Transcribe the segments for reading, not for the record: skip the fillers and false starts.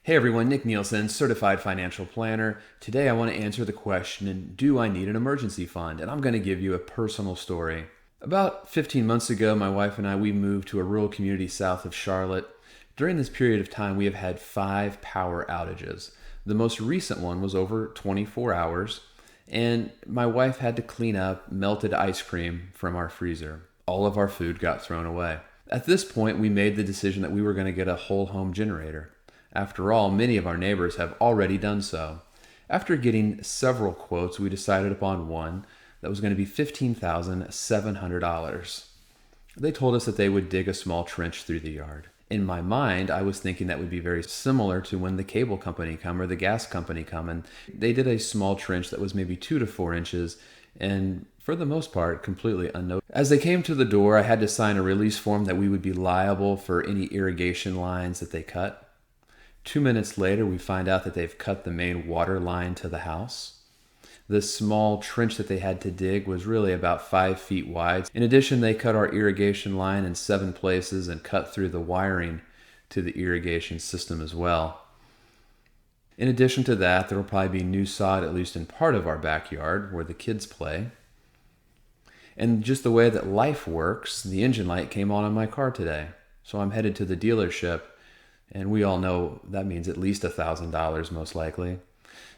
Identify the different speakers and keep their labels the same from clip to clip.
Speaker 1: Hey everyone, Nick Nielsen, certified financial planner. Today I want to answer the question, do I need an emergency fund? And I'm going to give you a personal story. About 15 months ago, my wife and we moved to a rural community south of Charlotte. During this period of time, we have had 5 power outages. The most recent one was over 24 hours, and my wife had to clean up melted ice cream from our freezer. All of our food got thrown away. At this point, we made the decision that we were going to get a whole home generator. After all, many of our neighbors have already done so. After getting several quotes, we decided upon one that was going to be $15,700. They told us that they would dig a small trench through the yard. In my mind, I was thinking that would be very similar to when the cable company come or the gas company come, and they did a small trench that was maybe 2 to 4 inches, and for the most part, completely unnoticed. As they came to the door, I had to sign a release form that we would be liable for any irrigation lines that they cut. 2 minutes later, we find out that they've cut the main water line to the house. This small trench that they had to dig was really about 5 feet wide. In addition, they cut our irrigation line in 7 places and cut through the wiring to the irrigation system as well. In addition to that, there will probably be new sod, at least in part of our backyard where the kids play. And just the way that life works, the engine light came on in my car today. So I'm headed to the dealership, and we all know that means at least $1,000 most likely.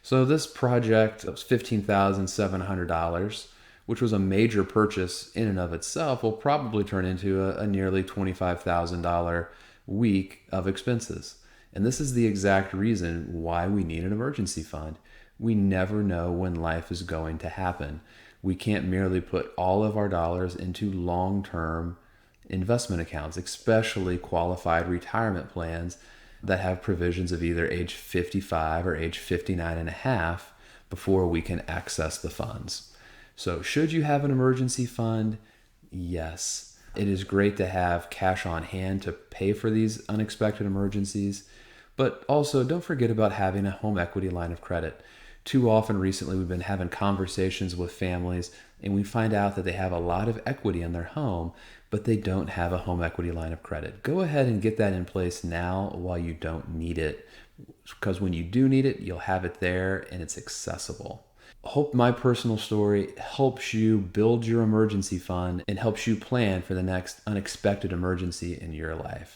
Speaker 1: So this project was $15,700, which was a major purchase in and of itself, will probably turn into a nearly $25,000 week of expenses. And this is the exact reason why we need an emergency fund. We never know when life is going to happen. We can't merely put all of our dollars into long-term investment accounts, especially qualified retirement plans that have provisions of either age 55 or age 59 and a half before we can access the funds. So should you have an emergency fund? Yes. It is great to have cash on hand to pay for these unexpected emergencies, but also don't forget about having a home equity line of credit. Too often recently we've been having conversations with families and we find out that they have a lot of equity in their home, but they don't have a home equity line of credit. Go ahead and get that in place now while you don't need it, because when you do need it, you'll have it there and it's accessible. Hope my personal story helps you build your emergency fund and helps you plan for the next unexpected emergency in your life.